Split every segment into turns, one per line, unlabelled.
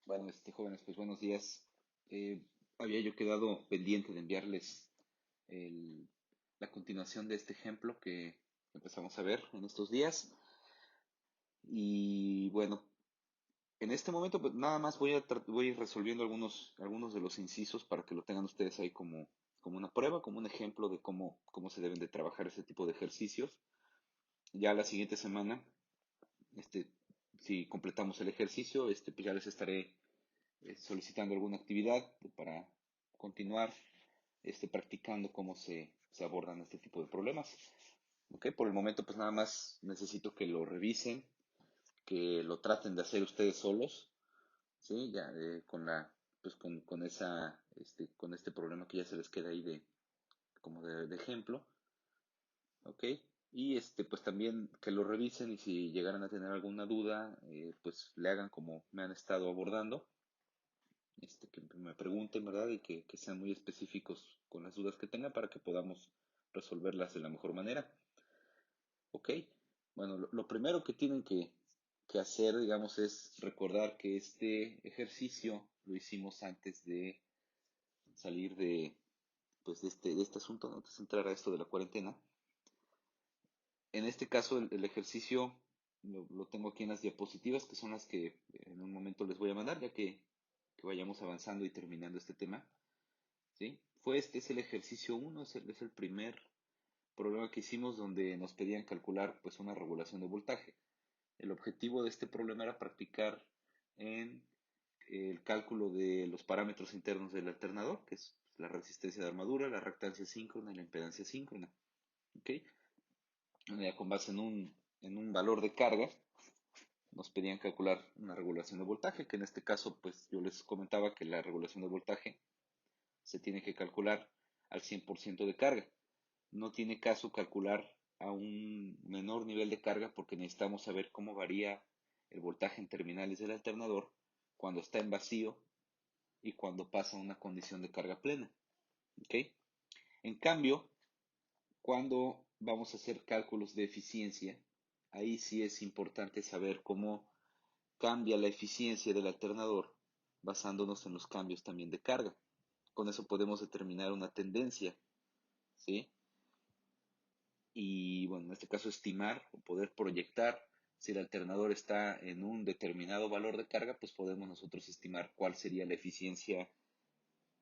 Bueno, jóvenes, pues buenos días. Había yo quedado pendiente de enviarles el- la continuación de este ejemplo que empezamos a ver en estos días. Y bueno, en este momento pues nada más voy a ir resolviendo algunos de los incisos para que lo tengan ustedes ahí como una prueba, como un ejemplo de cómo se deben de trabajar ese tipo de ejercicios. Ya la siguiente semana, este, si completamos el ejercicio, pues ya les estaré solicitando alguna actividad para continuar practicando cómo se abordan este tipo de problemas. ¿Ok? Por el momento, pues nada más necesito que lo revisen, que lo traten de hacer ustedes solos, ¿sí? Ya pues con con este problema que ya se les queda ahí como de ejemplo, ¿ok? Y pues también que lo revisen y si llegaran a tener alguna duda, pues le hagan como me han estado abordando que me pregunten, ¿verdad? Y que sean muy específicos con las dudas que tengan para que podamos resolverlas de la mejor manera. ¿Ok? Bueno, lo primero que tienen que hacer, digamos, es recordar que este ejercicio lo hicimos antes de salir pues, de este asunto, ¿no? Antes de entrar a esto de la cuarentena. En este caso, el ejercicio lo tengo aquí en las diapositivas, que son las que en un momento les voy a mandar, ya que vayamos avanzando y terminando este tema. ¿Sí? Es el ejercicio uno, es el primer problema que hicimos donde nos pedían calcular pues una regulación de voltaje. El objetivo de este problema era practicar en el cálculo de los parámetros internos del alternador, que es la resistencia de armadura, la reactancia síncrona y la impedancia síncrona. ¿Ok? Ya con base en un valor de carga, nos pedían calcular una regulación de voltaje, que en este caso pues yo les comentaba que la regulación de voltaje se tiene que calcular al 100% de carga. No tiene caso calcular a un menor nivel de carga porque necesitamos saber cómo varía el voltaje en terminales del alternador cuando está en vacío y cuando pasa a una condición de carga plena. ¿Ok? En cambio, cuando vamos a hacer cálculos de eficiencia, ahí sí es importante saber cómo cambia la eficiencia del alternador basándonos en los cambios también de carga. Con eso podemos determinar una tendencia, ¿sí? Y bueno, en este caso estimar o poder proyectar si el alternador está en un determinado valor de carga, pues podemos nosotros estimar cuál sería la eficiencia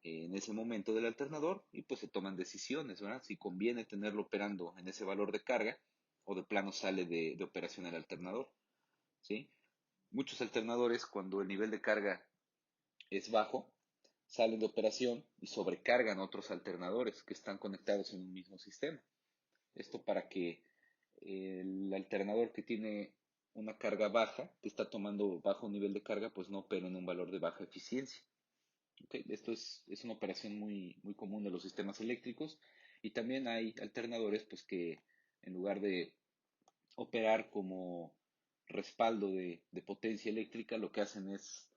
en ese momento del alternador y pues se toman decisiones, ¿verdad? Si conviene tenerlo operando en ese valor de carga o de plano sale de operación el alternador, ¿sí? Muchos alternadores cuando el nivel de carga es bajo, salen de operación y sobrecargan otros alternadores que están conectados en un mismo sistema. Esto para que el alternador que tiene una carga baja, que está tomando bajo nivel de carga, pues no opera en un valor de baja eficiencia. ¿Ok? Esto es una operación muy común de los sistemas eléctricos y también hay alternadores pues que en lugar de operar como respaldo de potencia eléctrica, lo que hacen es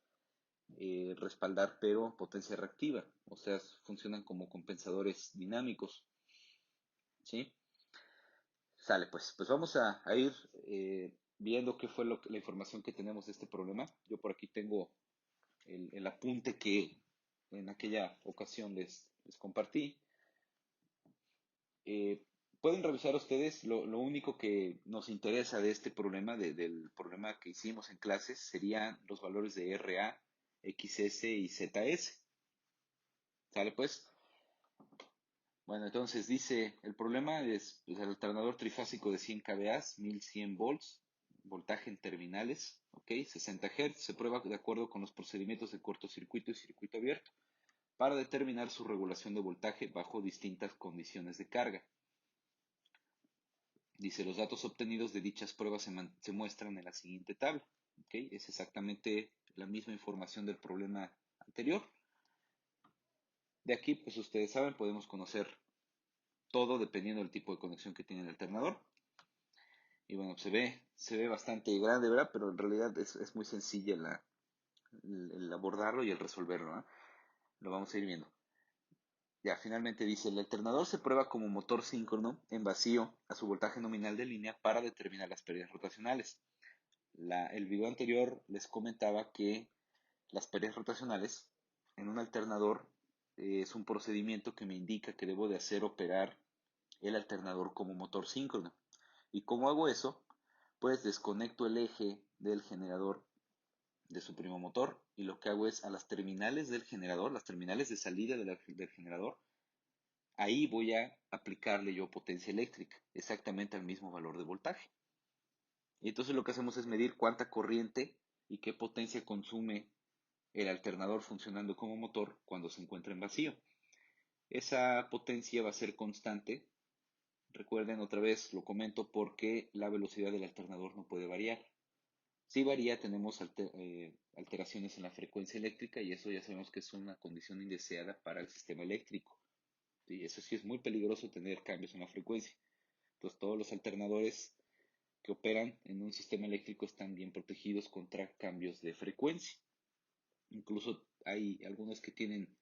respaldar pero potencia reactiva, o sea, funcionan como compensadores dinámicos, ¿sí? Sale, pues vamos a ir viendo qué fue la información que tenemos de este problema. Yo por aquí tengo el apunte que en aquella ocasión les compartí. Eh, Pueden revisar ustedes, lo único que nos interesa de este problema, del problema que hicimos en clases, serían los valores de RA, XS y ZS. ¿Sale pues? Bueno, entonces dice, el problema es pues, el alternador trifásico de 100 kVA, 1100 volts, voltaje en terminales, ¿ok? 60 Hz, se prueba de acuerdo con los procedimientos de cortocircuito y circuito abierto para determinar su regulación de voltaje bajo distintas condiciones de carga. Dice, los datos obtenidos de dichas pruebas se muestran en la siguiente tabla, ¿ok? Es exactamente la misma información del problema anterior. De aquí, pues ustedes saben, podemos conocer todo dependiendo del tipo de conexión que tiene el alternador. Y bueno, se ve bastante grande, ¿verdad? Pero en realidad es muy sencilla el abordarlo y el resolverlo, ¿no? Lo vamos a ir viendo. Ya, finalmente dice, el alternador se prueba como motor síncrono en vacío a su voltaje nominal de línea para determinar las pérdidas rotacionales. El video anterior les comentaba que las pérdidas rotacionales en un alternador es un procedimiento que me indica que debo de hacer operar el alternador como motor síncrono. ¿Y cómo hago eso? Pues desconecto el eje del generador de su primo motor y lo que hago es a las terminales del generador, las terminales de salida del generador, ahí voy a aplicarle yo potencia eléctrica, exactamente al mismo valor de voltaje. Y entonces lo que hacemos es medir cuánta corriente y qué potencia consume el alternador funcionando como motor cuando se encuentra en vacío. Esa potencia va a ser constante. Recuerden otra vez, lo comento porque la velocidad del alternador no puede variar. Si varía, tenemos alteraciones en la frecuencia eléctrica y eso ya sabemos que es una condición indeseada para el sistema eléctrico. ¿Sí? Eso sí es muy peligroso tener cambios en la frecuencia. Entonces todos los alternadores que operan en un sistema eléctrico están bien protegidos contra cambios de frecuencia. Incluso hay algunos que tienen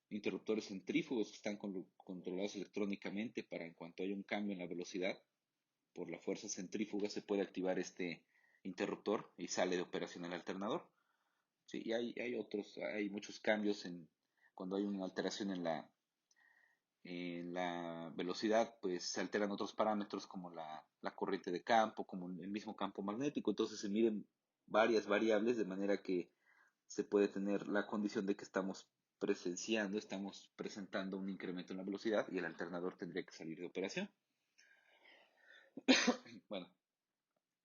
interruptores centrífugos que están controlados electrónicamente para en cuanto haya un cambio en la velocidad, por la fuerza centrífuga se puede activar este interruptor y sale de operación el alternador. Sí, y hay muchos cambios cuando hay una alteración en la velocidad, pues se alteran otros parámetros como la corriente de campo, como el mismo campo magnético. Entonces se miden varias variables de manera que se puede tener la condición de que estamos presentando un incremento en la velocidad y el alternador tendría que salir de operación. Bueno,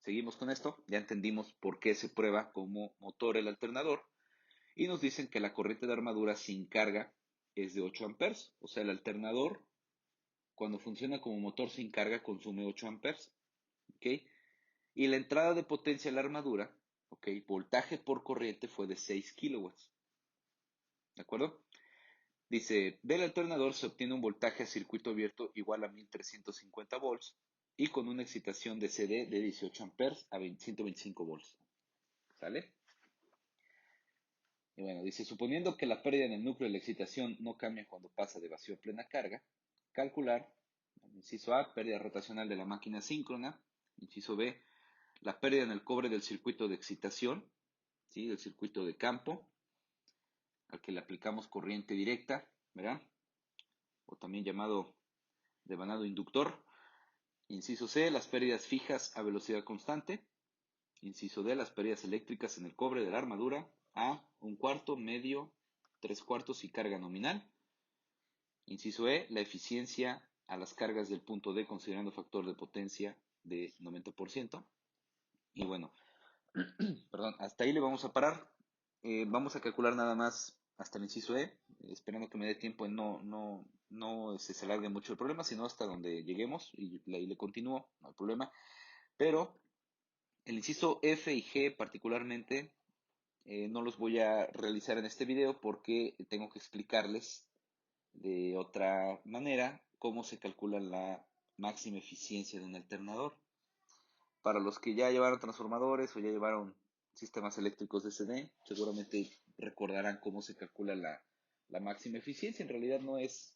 seguimos con esto. Ya entendimos por qué se prueba como motor el alternador y nos dicen que la corriente de armadura sin carga es de 8 amperes. O sea, el alternador cuando funciona como motor sin carga consume 8 amperes. ¿Ok? Y la entrada de potencia a la armadura, ¿ok? Voltaje por corriente fue de 6 kilowatts. ¿De acuerdo? Dice, del alternador se obtiene un voltaje a circuito abierto igual a 1350 volts y con una excitación de CD de 18 amperes a 125 volts. ¿Sale? Y bueno, dice, suponiendo que la pérdida en el núcleo de la excitación no cambia cuando pasa de vacío a plena carga, calcular, inciso A, pérdida rotacional de la máquina síncrona, inciso B, la pérdida en el cobre del circuito de excitación, ¿sí? Del circuito de campo, al que le aplicamos corriente directa, ¿verdad? O también llamado devanado inductor. Inciso C, las pérdidas fijas a velocidad constante. Inciso D, las pérdidas eléctricas en el cobre de la armadura. A, un cuarto, medio, tres cuartos y carga nominal. Inciso E, la eficiencia a las cargas del punto D considerando factor de potencia de 90%. Y bueno, perdón, hasta ahí le vamos a parar. Vamos a calcular nada más hasta el inciso E, esperando que me dé tiempo en no se alargue mucho el problema, sino hasta donde lleguemos y ahí le continúo, no hay problema. Pero el inciso F y G particularmente no los voy a realizar en este video porque tengo que explicarles de otra manera cómo se calcula la máxima eficiencia de un alternador. Para los que ya llevaron transformadores o ya llevaron sistemas eléctricos de CD, seguramente recordarán cómo se calcula la máxima eficiencia. En realidad no es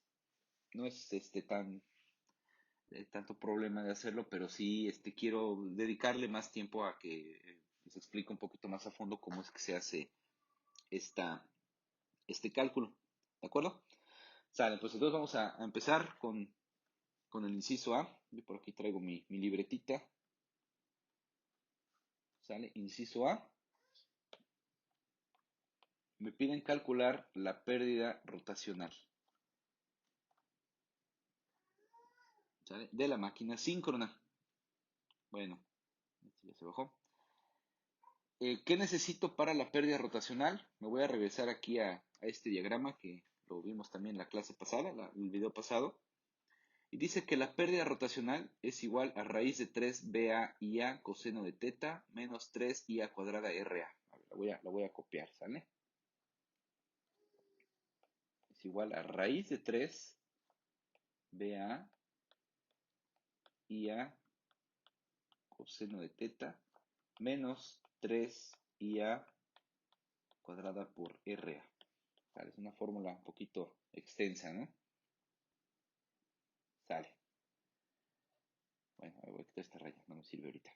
tanto problema de hacerlo, pero sí quiero dedicarle más tiempo a que les explique un poquito más a fondo cómo es que se hace esta, este cálculo. ¿De acuerdo? Sale, pues entonces vamos a empezar con el inciso A. Yo por aquí traigo mi libretita. Sale, inciso A. Me piden calcular la pérdida rotacional, ¿sale? De la máquina síncrona. Bueno, este ya se bajó. ¿Qué necesito para la pérdida rotacional? Me voy a regresar aquí a este diagrama que lo vimos también en la clase pasada, el video pasado. Y dice que la pérdida rotacional es igual a raíz de 3 BA IA coseno de teta menos 3 IA cuadrada RA. A ver, la voy a copiar, ¿sale? Es igual a raíz de 3 BA IA coseno de teta menos 3IA cuadrada por RA. Sale, es una fórmula un poquito extensa, ¿no? Sale. Bueno, voy a quitar esta raya, no me sirve ahorita.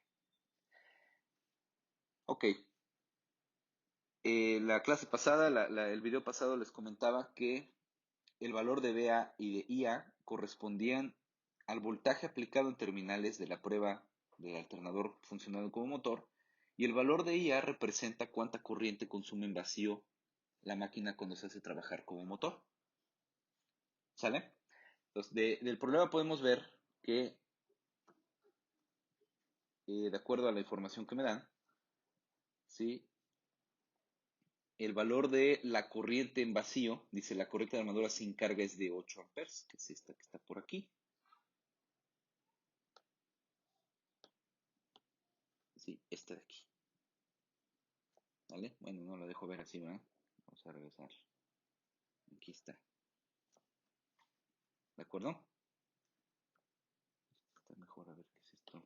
Ok. la clase pasada, el video pasado les comentaba que el valor de BA y de IA correspondían al voltaje aplicado en terminales de la prueba del alternador funcionando como motor, y el valor de IA representa cuánta corriente consume en vacío la máquina cuando se hace trabajar como motor. ¿Sale? Entonces, del problema podemos ver que, de acuerdo a la información que me dan, ¿sí? El valor de la corriente en vacío, dice la corriente de armadura sin carga es de 8 amperes, que es esta que está por aquí. Sí, esta de aquí. ¿Vale? Bueno, no la dejo ver así, ¿verdad? Vamos a regresar. Aquí está. ¿De acuerdo? Está mejor, a ver qué es esto.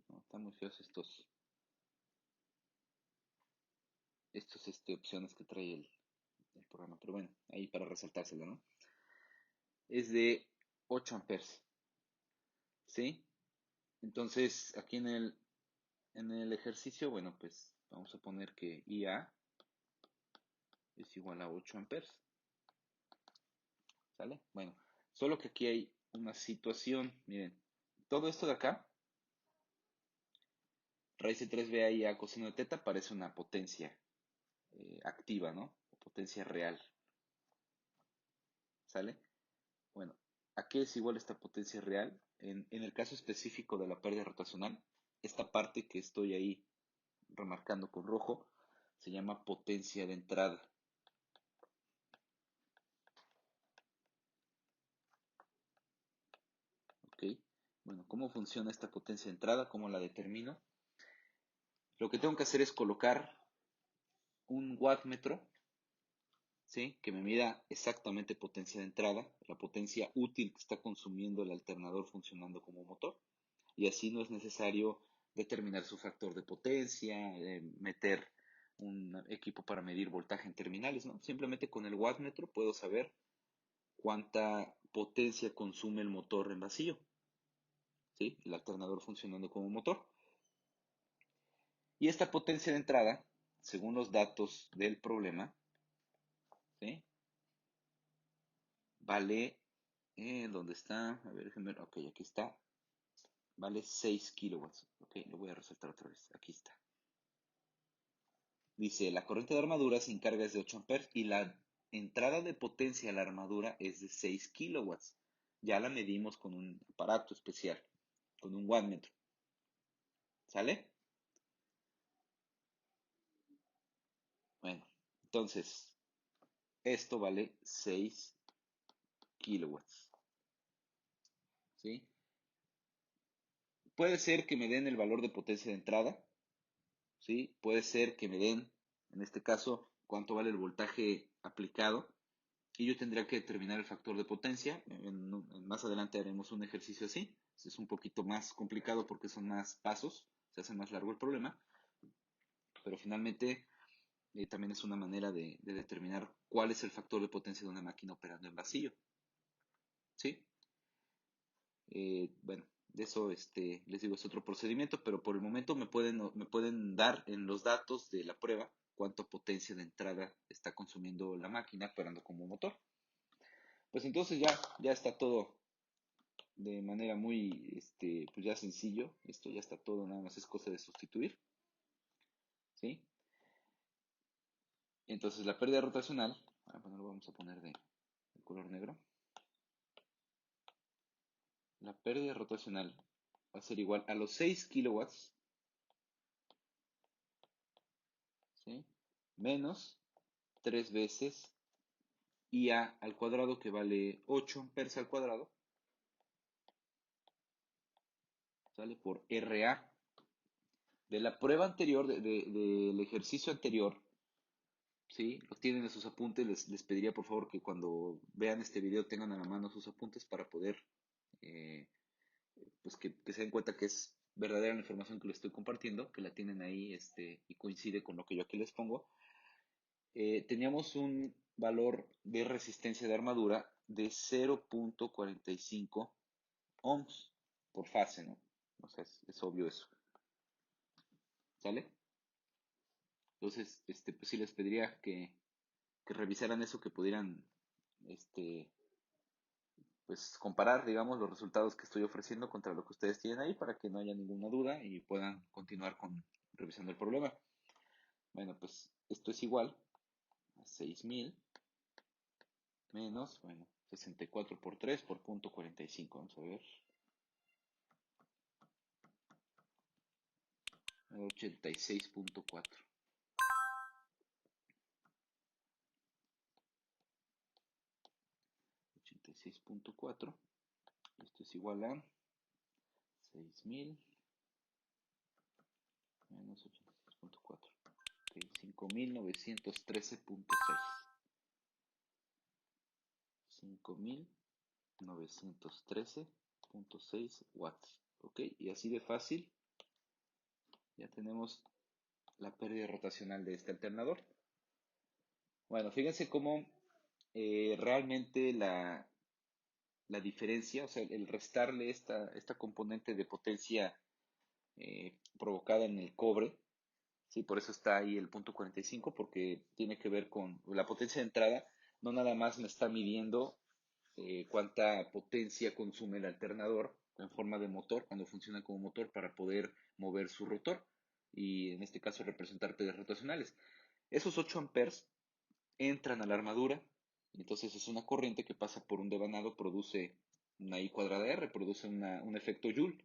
No, están muy feos opciones que trae el programa. Pero bueno, ahí para resaltárselo, ¿no? Es de 8 amperes. ¿Sí? Entonces, aquí en el ejercicio, bueno, pues vamos a poner que IA es igual a 8 amperes. ¿Sale? Bueno, solo que aquí hay una situación. Miren, todo esto de acá, raíz de 3b y a coseno de teta, parece una potencia activa, ¿no? O potencia real. ¿Sale? Bueno, ¿a qué es igual esta potencia real? En el caso específico de la pérdida rotacional, esta parte que estoy ahí remarcando con rojo se llama potencia de entrada. ¿Ok? Bueno, ¿cómo funciona esta potencia de entrada? ¿Cómo la determino? Lo que tengo que hacer es colocar un wattmetro, ¿sí? Que me mida exactamente potencia de entrada, la potencia útil que está consumiendo el alternador funcionando como motor. Y así no es necesario determinar su factor de potencia, meter un equipo para medir voltaje en terminales, ¿no? Simplemente con el wattmetro puedo saber cuánta potencia consume el motor en vacío, ¿sí? El alternador funcionando como motor. Y esta potencia de entrada, según los datos del problema, ¿sí? Vale, ¿dónde está? A ver, déjenme, ok, aquí está. Vale 6 kilowatts. Ok, lo voy a resaltar otra vez. Aquí está. Dice, la corriente de armadura sin carga es de 8 amperes y la entrada de potencia a la armadura es de 6 kilowatts. Ya la medimos con un aparato especial, con un wattmetro. ¿Sale? Bueno, entonces, esto vale 6 kilowatts. ¿Sí? Puede ser que me den el valor de potencia de entrada, ¿sí? Puede ser que me den, en este caso, cuánto vale el voltaje aplicado, y yo tendría que determinar el factor de potencia. Más adelante haremos un ejercicio así. Es un poquito más complicado porque son más pasos, se hace más largo el problema, pero finalmente también es una manera de determinar cuál es el factor de potencia de una máquina operando en vacío, ¿sí? Bueno, de eso les digo, es otro procedimiento, pero por el momento me pueden dar en los datos de la prueba cuánta potencia de entrada está consumiendo la máquina operando como motor. Pues entonces ya está todo de manera muy, pues ya sencillo. Esto ya está todo, nada más es cosa de sustituir, ¿sí? Entonces la pérdida rotacional, bueno, lo vamos a poner de color negro. La pérdida rotacional va a ser igual a los 6 kilowatts, ¿sí? Menos 3 veces IA al cuadrado, que vale 8 amperes al cuadrado, ¿sale? Por RA. De la prueba anterior, del ejercicio anterior, ¿sí? Los tienen en sus apuntes. Les pediría por favor que cuando vean este video tengan a la mano sus apuntes para poder, eh, pues que se den cuenta que es verdadera la información que les estoy compartiendo, que la tienen ahí y coincide con lo que yo aquí les pongo. Teníamos un valor de resistencia de armadura de 0.45 ohms por fase, ¿no? O sea, es obvio eso. ¿Sale? Entonces, pues sí les pediría que revisaran eso, que pudieran, este, pues comparar, digamos, los resultados que estoy ofreciendo contra lo que ustedes tienen ahí para que no haya ninguna duda y puedan continuar con revisando el problema. Bueno, pues esto es igual a 6000 menos, bueno, 64 por 3 por punto 45. Vamos a ver. 86.4. 86.4. Esto es igual a 6000 menos 86.4. Ok, 5913.6. 5913.6 watts. Ok, y así de fácil ya tenemos la pérdida rotacional de este alternador. Bueno, fíjense cómo realmente la diferencia, o sea, el restarle esta componente de potencia provocada en el cobre, sí, por eso está ahí el punto 45, porque tiene que ver con la potencia de entrada, no nada más me está midiendo cuánta potencia consume el alternador en forma de motor, cuando funciona como motor para poder mover su rotor y en este caso representar pérdidas rotacionales. Esos 8 amperes entran a la armadura, y entonces es una corriente que pasa por un devanado, produce una I cuadrada R, produce un efecto Joule.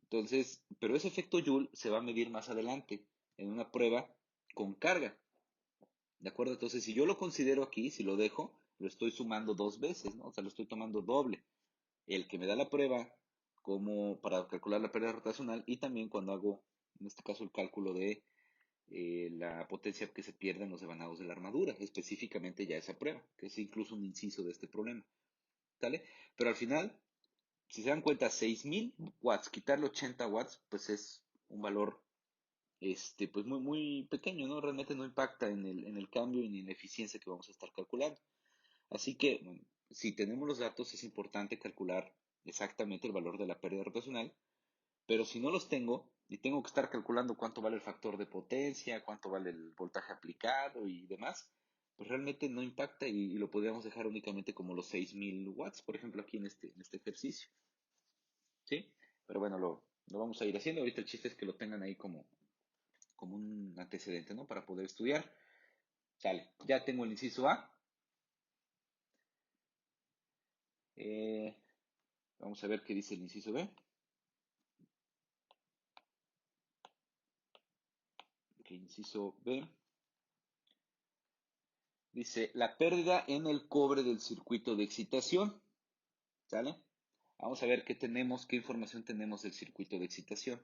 Entonces, pero ese efecto Joule se va a medir más adelante en una prueba con carga. ¿De acuerdo? Entonces, si yo lo considero aquí, si lo dejo, lo estoy sumando dos veces, ¿no? O sea, lo estoy tomando doble. El que me da la prueba como para calcular la pérdida rotacional y también cuando hago, en este caso, el cálculo de la potencia que se pierde en los devanados de la armadura, específicamente ya esa prueba, que es incluso un inciso de este problema. ¿Sale? Pero al final, si se dan cuenta, 6000 watts, quitarle 80 watts, pues es un valor pues muy pequeño, ¿no? Realmente no impacta en el cambio y ni en la eficiencia que vamos a estar calculando. Así que, bueno, si tenemos los datos, es importante calcular exactamente el valor de la pérdida rotacional, pero si no los tengo y tengo que estar calculando cuánto vale el factor de potencia, cuánto vale el voltaje aplicado y demás, pues realmente no impacta y lo podríamos dejar únicamente como los 6000 watts, por ejemplo, aquí en este ejercicio. ¿Sí? Pero bueno, lo vamos a ir haciendo. Ahorita el chiste es que lo tengan ahí como un antecedente, ¿no? Para poder estudiar. Sale. Ya tengo el inciso A. Eh, Vamos a ver qué dice el inciso B. Ok, inciso B. Dice, la pérdida en el cobre del circuito de excitación. ¿Sale? Vamos a ver qué tenemos, qué información tenemos del circuito de excitación.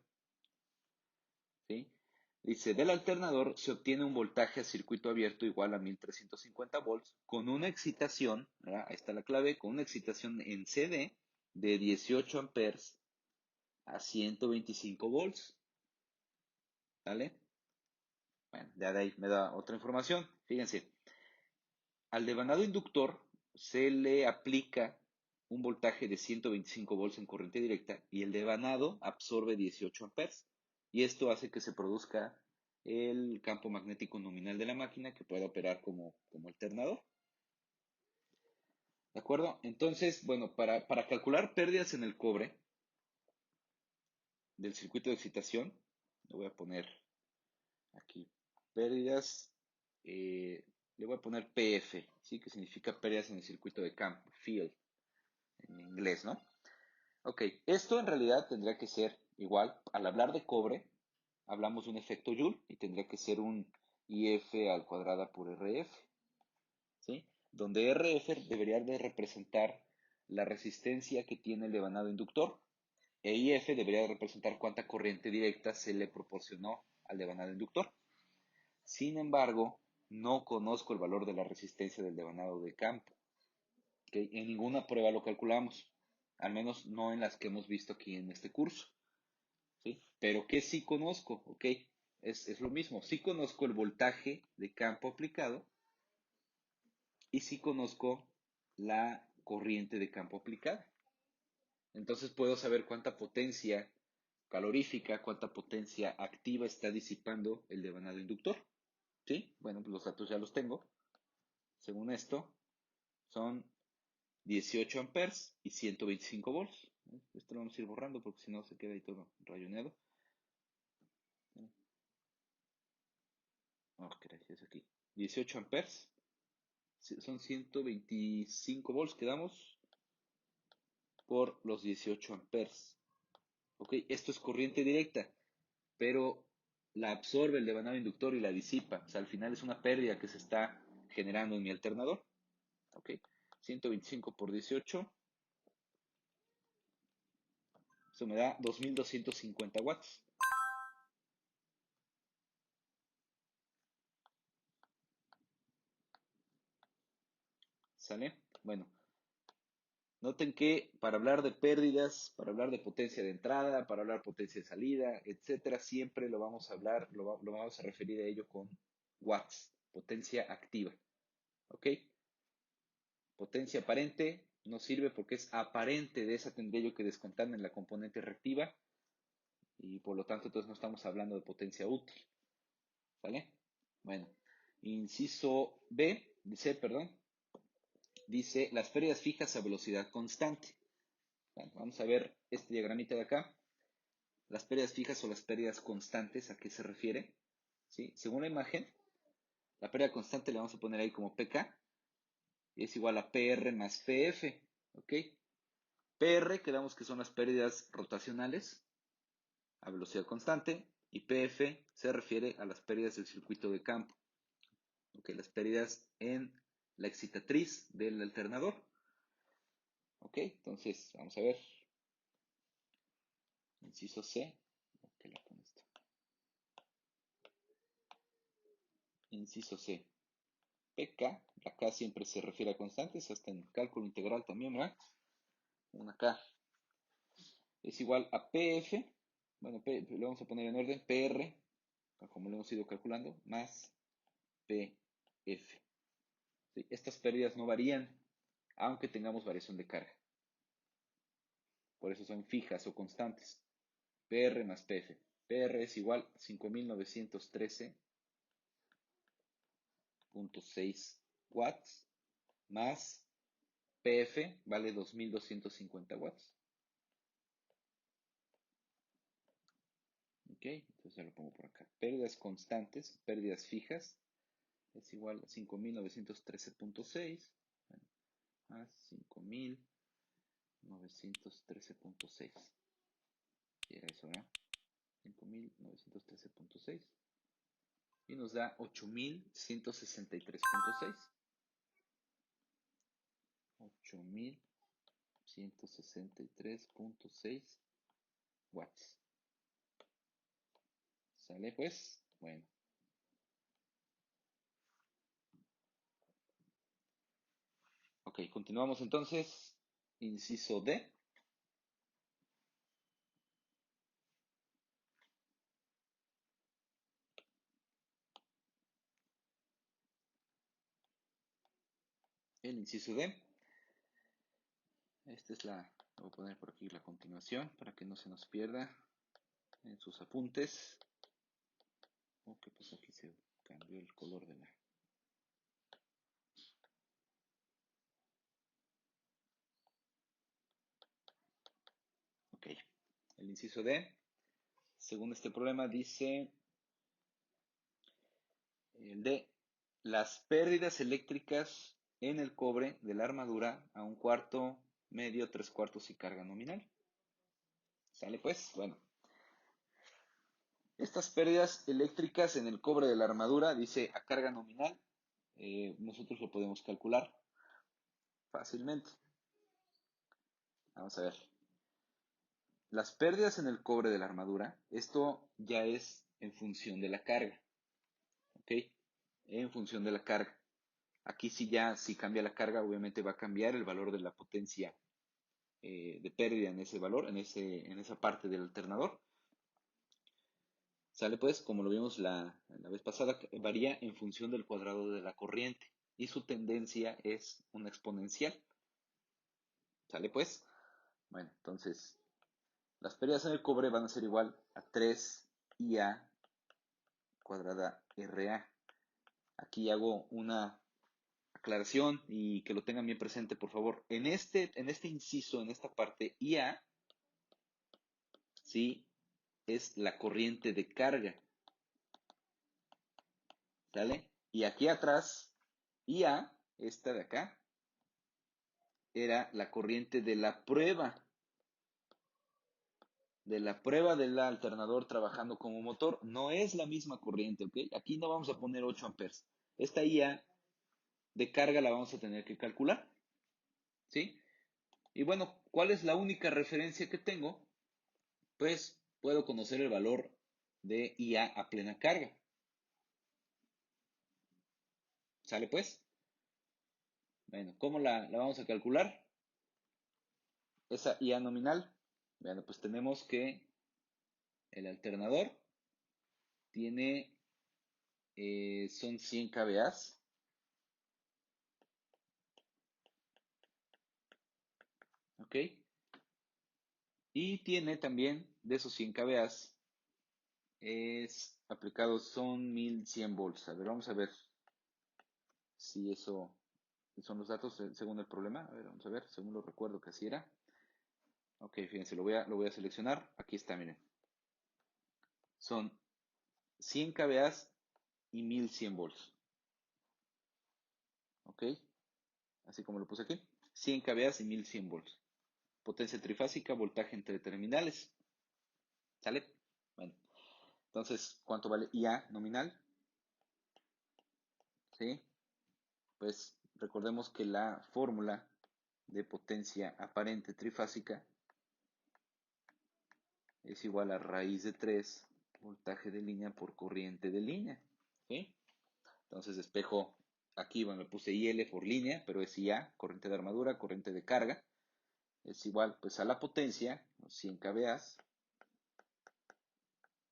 ¿Sí? Dice, del alternador se obtiene un voltaje a circuito abierto igual a 1350 volts con una excitación, ¿verdad? Ahí está la clave, con una excitación en CD de 18 amperes a 125 volts. ¿Vale? Bueno, ya de ahí me da otra información. Fíjense, al devanado inductor se le aplica un voltaje de 125 volts en corriente directa y el devanado absorbe 18 amperes. Y esto hace que se produzca el campo magnético nominal de la máquina que pueda operar como alternador. ¿De acuerdo? Entonces, bueno, para calcular pérdidas en el cobre del circuito de excitación, le voy a poner aquí pérdidas, le voy a poner PF, ¿sí? Que significa pérdidas en el circuito de campo, field, en inglés, ¿no? Ok, esto en realidad tendría que ser igual, al hablar de cobre, hablamos de un efecto Joule y tendría que ser un IF al cuadrada por RF, ¿sí? Donde RF debería de representar la resistencia que tiene el devanado inductor e IF debería de representar cuánta corriente directa se le proporcionó al devanado inductor. Sin embargo, no conozco el valor de la resistencia del devanado de campo. ¿Okay? En ninguna prueba lo calculamos, al menos no en las que hemos visto aquí en este curso. ¿Sí? Pero ¿qué sí conozco? ¿Ok? Es lo mismo. Sí conozco el voltaje de campo aplicado y sí conozco la corriente de campo aplicada. Entonces puedo saber cuánta potencia calorífica, cuánta potencia activa está disipando el devanado inductor. ¿Sí? Bueno, pues los datos ya los tengo. Según esto, son 18 amperes y 125 volts. Esto lo vamos a ir borrando porque si no se queda ahí todo rayoneado. Oh, gracias aquí. 18 amperes. Son 125 volts que damos por los 18 amperes. Ok, esto es corriente directa, pero la absorbe el devanado inductor y la disipa. O sea, al final es una pérdida que se está generando en mi alternador. Ok, 125 por 18. Eso me da 2250 watts. ¿Sale? Bueno, noten que para hablar de pérdidas, para hablar de potencia de entrada, para hablar de potencia de salida, etcétera, siempre lo vamos a hablar, lo vamos a referir a ello con watts, potencia activa. ¿Ok? Potencia aparente no sirve porque es aparente, de esa tendría yo que descontar en la componente reactiva y por lo tanto entonces no estamos hablando de potencia útil. ¿Vale? Bueno, inciso B, dice, perdón, dice las pérdidas fijas a velocidad constante. Bueno, vamos a ver este diagramita de acá. Las pérdidas fijas o las pérdidas constantes, ¿a qué se refiere? ¿Sí? Según la imagen, la pérdida constante le vamos a poner ahí como PK y es igual a PR más PF. ¿Ok? PR, quedamos que son las pérdidas rotacionales a velocidad constante y PF se refiere a las pérdidas del circuito de campo. ¿Ok? Las pérdidas en la excitatriz del alternador. ¿Ok? Entonces, vamos a ver. Inciso C. ¿Qué le pone esto? Inciso C. PK, la K siempre se refiere a constantes, hasta en cálculo integral también, ¿verdad? Una K es igual a PF, bueno, lo vamos a poner en orden, PR, como lo hemos ido calculando, más PF. ¿Sí? Estas pérdidas no varían, aunque tengamos variación de carga. Por eso son fijas o constantes. PR más PF. PR es igual a 5913.6 watts más PF vale 2250 watts. Ok, entonces ya lo pongo por acá. Pérdidas constantes, pérdidas fijas, es igual a 5913.6 más 5913.6. Y era eso, ¿verdad? 5913.6. Y nos da 8163.6. 8163.6 watts. ¿Sale pues? Bueno. Ok, continuamos entonces. Inciso D. El inciso D. Esta es voy a poner por aquí la continuación para que no se nos pierda en sus apuntes. Oh, ¿qué pasó? Aquí se cambió el color de la... Ok, el inciso D, según este problema, dice el D, las pérdidas eléctricas en el cobre de la armadura a un cuarto, medio, tres cuartos y carga nominal. ¿Sale pues? Bueno, estas pérdidas eléctricas en el cobre de la armadura, dice a carga nominal, nosotros lo podemos calcular fácilmente. Vamos a ver. Las pérdidas en el cobre de la armadura, esto ya es en función de la carga, ¿ok? En función de la carga. Aquí sí ya, si cambia la carga, obviamente va a cambiar el valor de la potencia de pérdida en ese valor, en esa parte del alternador. Sale pues, como lo vimos la vez pasada, varía en función del cuadrado de la corriente y su tendencia es una exponencial. ¿Sale pues? Bueno, entonces Las pérdidas en el cobre van a ser igual a 3IA cuadrada RA. Aquí hago una aclaración y que lo tengan bien presente, por favor. En este inciso, en esta parte, IA, ¿sí? Es la corriente de carga, ¿sale? Y aquí atrás, IA, esta de acá, era la corriente de la prueba del alternador trabajando como motor. No es la misma corriente, ¿ok? Aquí no vamos a poner 8 amperes. Esta IA de carga la vamos a tener que calcular, ¿sí? Y bueno, ¿cuál es la única referencia que tengo? Pues puedo conocer el valor de IA a plena carga. ¿Sale pues? Bueno, ¿cómo la vamos a calcular? Esa IA nominal. Bueno, pues tenemos que el alternador tiene, son 100 kVA, ¿ok? Y tiene también, de esos 100 kVA, es aplicados, son 1100 volts. A ver, vamos a ver si eso son los datos según el problema. A ver, vamos a ver, según lo recuerdo que así era. Ok, fíjense, lo voy a seleccionar. Aquí está, miren. Son 100 kVA y 1100 volts. Ok, así como lo puse aquí. 100 kVA y 1100 volts. Potencia trifásica, voltaje entre terminales. ¿Sale? Bueno, entonces, ¿cuánto vale IA nominal? ¿Sí? Pues recordemos que la fórmula de potencia aparente trifásica es igual a raíz de 3 voltaje de línea por corriente de línea. ¿Sí? Entonces despejo, aquí bueno, le puse IL por línea, pero es IA, corriente de armadura, corriente de carga. Es igual pues a la potencia, 100 kVA,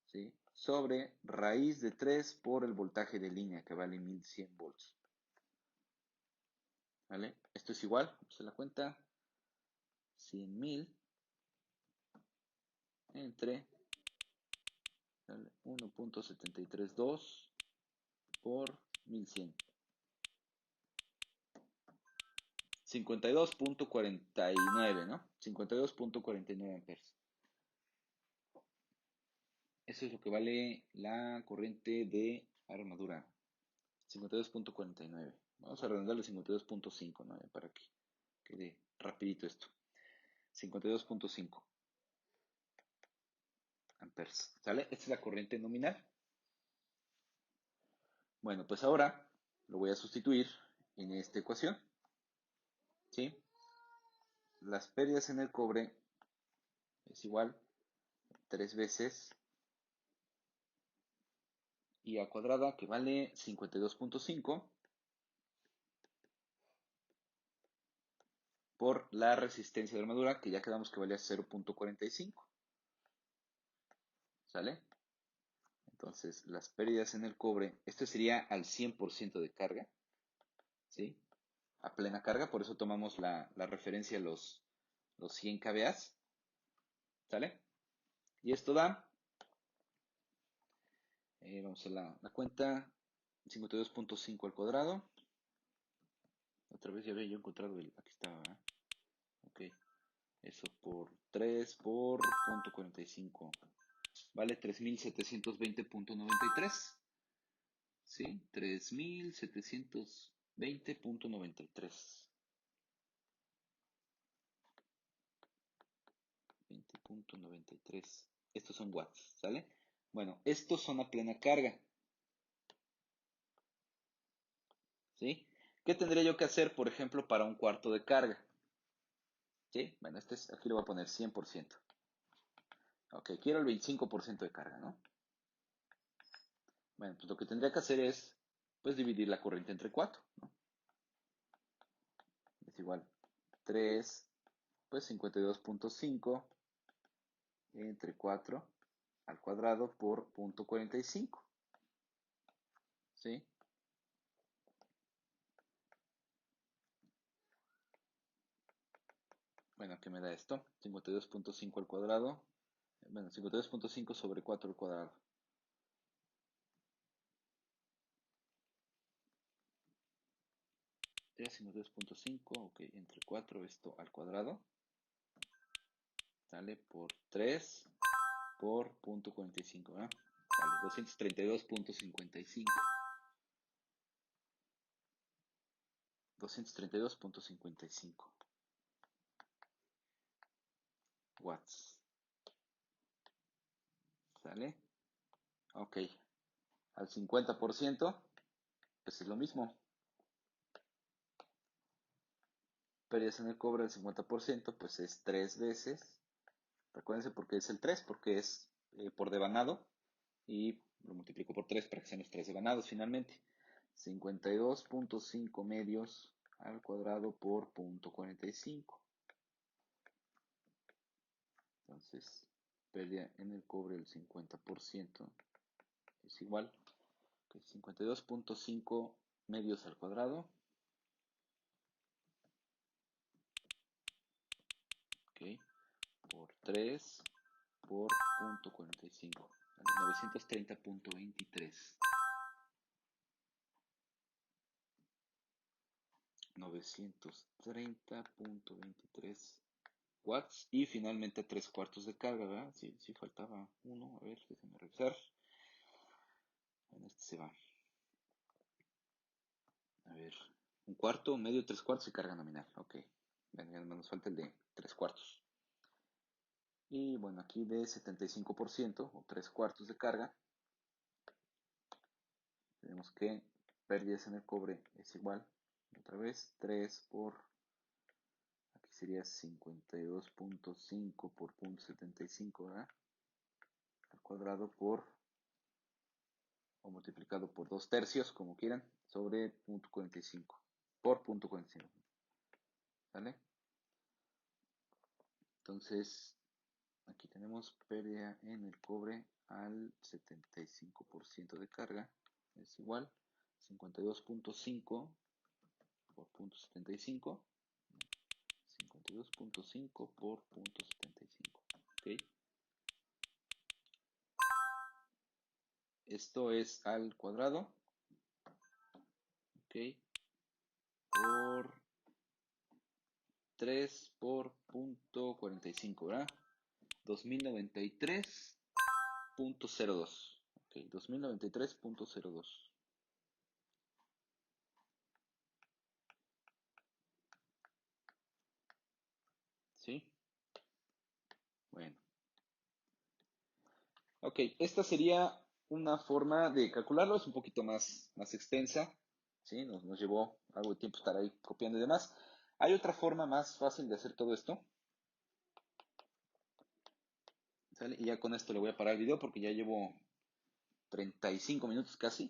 ¿sí? Sobre raíz de 3 por el voltaje de línea, que vale 1100 volts. ¿Vale? Esto es igual, se la cuenta, 100.000 entre 1.732 por 1100. 52.49, ¿no? 52.49 amperes. Eso es lo que vale la corriente de armadura. 52.49. Vamos a redondearle 52.5, ¿no? Para que quede rapidito esto. 52.5 amperes. ¿Sale? Esta es la corriente nominal. Bueno, pues ahora lo voy a sustituir en esta ecuación. ¿Sí? Las pérdidas en el cobre es igual 3 veces IA cuadrada, que vale 52.5 por la resistencia de armadura, que ya quedamos que valía 0.45. ¿Sale? Entonces, las pérdidas en el cobre, esto sería al 100% de carga, ¿sí? A plena carga, por eso tomamos la referencia a los 100 kVA, ¿sale? Y esto da, vamos a la cuenta, 52.5 al cuadrado. Otra vez ya había yo encontrado aquí estaba, ¿eh? Ok, eso por 3 por 0.45. Vale 3720.93. ¿Sí? 3720.93. 20.93. Estos son watts, ¿sale? Bueno, estos son a plena carga, ¿sí? ¿Qué tendría yo que hacer, por ejemplo, para un cuarto de carga? ¿Sí? Bueno, aquí le voy a poner 100%. Ok, quiero el 25% de carga, ¿no? Bueno, pues lo que tendría que hacer es, pues, dividir la corriente entre 4, ¿no? Es igual 3, pues 52.5 entre 4 al cuadrado por 0.45, ¿sí? Bueno, ¿qué me da esto? 52.5 al cuadrado Bueno, 52.5 sobre 4 al cuadrado. 52.5, ok, entre 4 esto al cuadrado. Sale por 3 por punto 45, ¿verdad? Sale 232.55. 232.55 watts. ¿Sale? Ok. Al 50%, pues es lo mismo. Pérdidas en el cobre al 50%, pues es 3 veces. Recuérdense por qué es el 3, porque es por devanado. Y lo multiplico por 3 para que sean los 3 devanados finalmente. 52.5 medios al cuadrado por punto 45. Entonces, pérdida en el cobre del 50% es igual que 52.5 medios al cuadrado. Ok, por 3 por punto 45. 930.23. 930.23 watts. Y finalmente 3 cuartos de carga, ¿verdad? Sí, sí faltaba uno. A ver, déjenme revisar. Bueno, este se va. A ver, un cuarto, medio, 3 cuartos y carga nominal. Ok. Bueno, ya nos falta el de 3 cuartos. Y bueno, aquí de 75% o 3 cuartos de carga, tenemos que pérdidas en el cobre es igual, otra vez, 3 por, aquí sería 52.5 por punto 75, ¿verdad? Al cuadrado por, o multiplicado por 2 tercios, como quieran, sobre punto 45, por punto 45, ¿vale? Entonces, aquí tenemos pérdida en el cobre al 75% de carga, es igual, 52.5 por punto 75, 52.5 por punto 75, ¿ok? Esto es al cuadrado, ¿ok? Por 3 por punto 45, ¿verdad? 2093.02, ok, 2093.02, ¿sí? Bueno. Ok, esta sería una forma de calcularlo, es un poquito más extensa, ¿sí? Nos llevó algo de tiempo estar ahí copiando y demás. Hay otra forma más fácil de hacer todo esto, ¿sale? Y ya con esto le voy a parar el video porque ya llevo 35 minutos casi,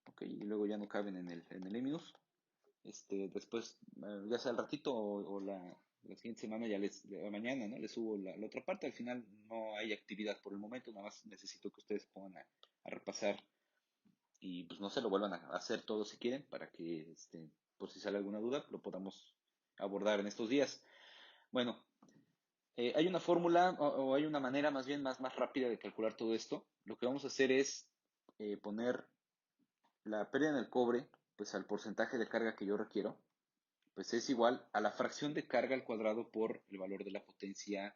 ok, y luego ya no caben en el Eminus. Después, ya sea al ratito o la siguiente semana, mañana, ¿no? Les subo la otra parte. Al final no hay actividad por el momento, nada más necesito que ustedes pongan a repasar y pues no se lo vuelvan a hacer todo si quieren para que, por si sale alguna duda, lo podamos abordar en estos días. Bueno, hay una fórmula o hay una manera más bien más rápida de calcular todo esto. Lo que vamos a hacer es poner la pérdida en el cobre pues al porcentaje de carga que yo requiero, pues es igual a la fracción de carga al cuadrado por el valor de la potencia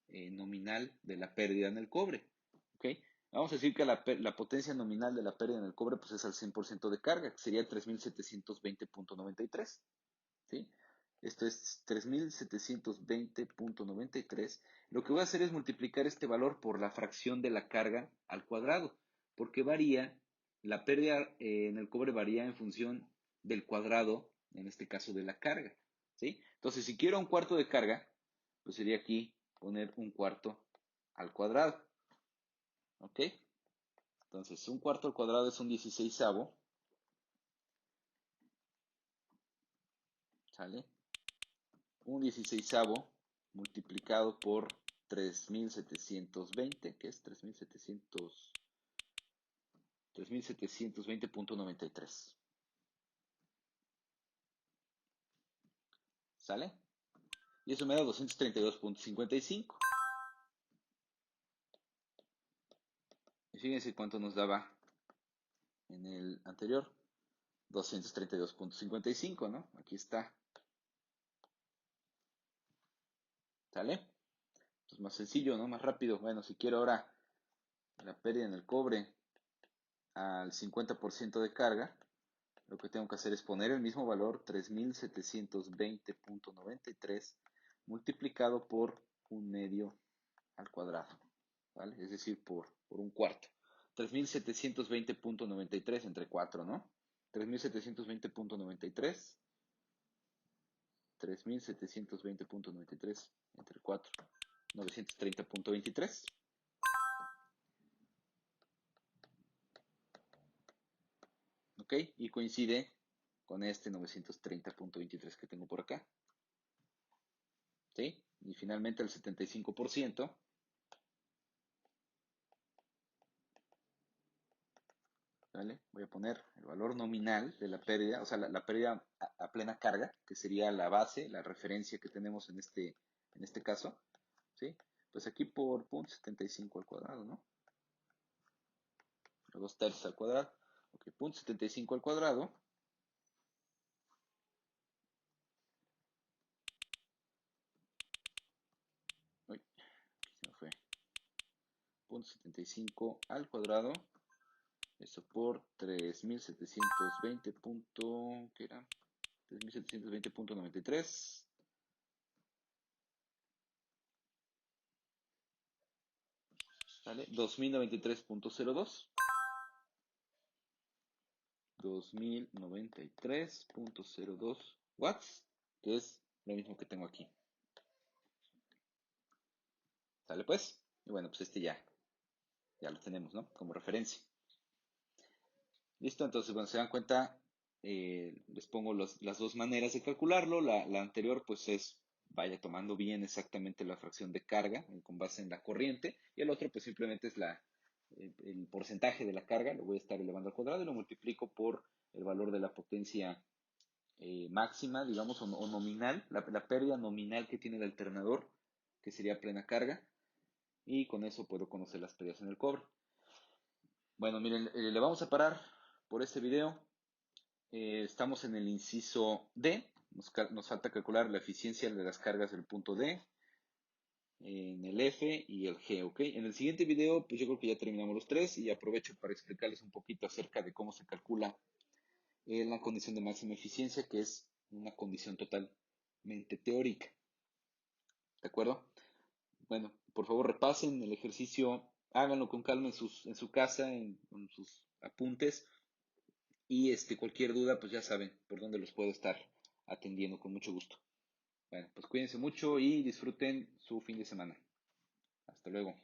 nominal de la pérdida en el cobre. ¿Ok? Vamos a decir que la potencia nominal de la pérdida en el cobre pues es al 100% de carga, que sería 3720.93. ¿Sí? Esto es 3720.93. Lo que voy a hacer es multiplicar este valor por la fracción de la carga al cuadrado, porque varía, la pérdida en el cobre varía en función del cuadrado, en este caso de la carga. ¿Sí? Entonces, si quiero un cuarto de carga, pues sería aquí poner un cuarto al cuadrado. ¿Ok? Entonces, un cuarto al cuadrado es un 16avo. ¿Sale? Un 16avo multiplicado por 3720, que es 3720.93. ¿Sale? Y eso me da 232.55. Y fíjense cuánto nos daba en el anterior. 232.55, ¿no? Aquí está. ¿Sale? Pues más sencillo, ¿no? Más rápido. Bueno, si quiero ahora la pérdida en el cobre al 50% de carga, lo que tengo que hacer es poner el mismo valor, 3720.93, multiplicado por un medio al cuadrado, ¿vale? Es decir, por un cuarto. 3720.93 entre 4, ¿no? 3720.93, 3720.93 entre 4, 930.23. ¿Ok? Y coincide con este 930.23 que tengo por acá. ¿Sí? Y finalmente el 75%. ¿Vale? Voy a poner el valor nominal de la pérdida, o sea, la pérdida a plena carga, que sería la base, la referencia que tenemos en este caso. ¿Sí? Pues aquí por 0.75 al cuadrado, ¿no? O 2/3 al cuadrado. Ok, 0.75 al cuadrado. Uy, aquí se me fue. 0.75 al cuadrado. Eso por 3720. ¿Qué era? 3720.93. ¿Vale? 2093.02. 2093.02 watts, que es lo mismo que tengo aquí. ¿Sale pues? Y bueno, pues este ya lo tenemos, ¿no? Como referencia. Listo, entonces, bueno, se dan cuenta, les pongo las dos maneras de calcularlo. La anterior, pues es, vaya tomando bien exactamente la fracción de carga con base en la corriente. Y el otro, pues simplemente es el porcentaje de la carga. Lo voy a estar elevando al cuadrado y lo multiplico por el valor de la potencia máxima, digamos, o nominal, la pérdida nominal que tiene el alternador, que sería plena carga. Y con eso puedo conocer las pérdidas en el cobre. Bueno, miren, le vamos a parar por este video. Estamos en el inciso D. Nos falta calcular la eficiencia de las cargas del punto D, en el F y el G, ¿ok? En el siguiente video, pues yo creo que ya terminamos los tres y aprovecho para explicarles un poquito acerca de cómo se calcula la condición de máxima eficiencia, que es una condición totalmente teórica, ¿de acuerdo? Bueno, por favor repasen el ejercicio, háganlo con calma en su casa, en sus apuntes. Y cualquier duda, pues ya saben por dónde los puedo estar atendiendo con mucho gusto. Bueno, pues cuídense mucho y disfruten su fin de semana. Hasta luego.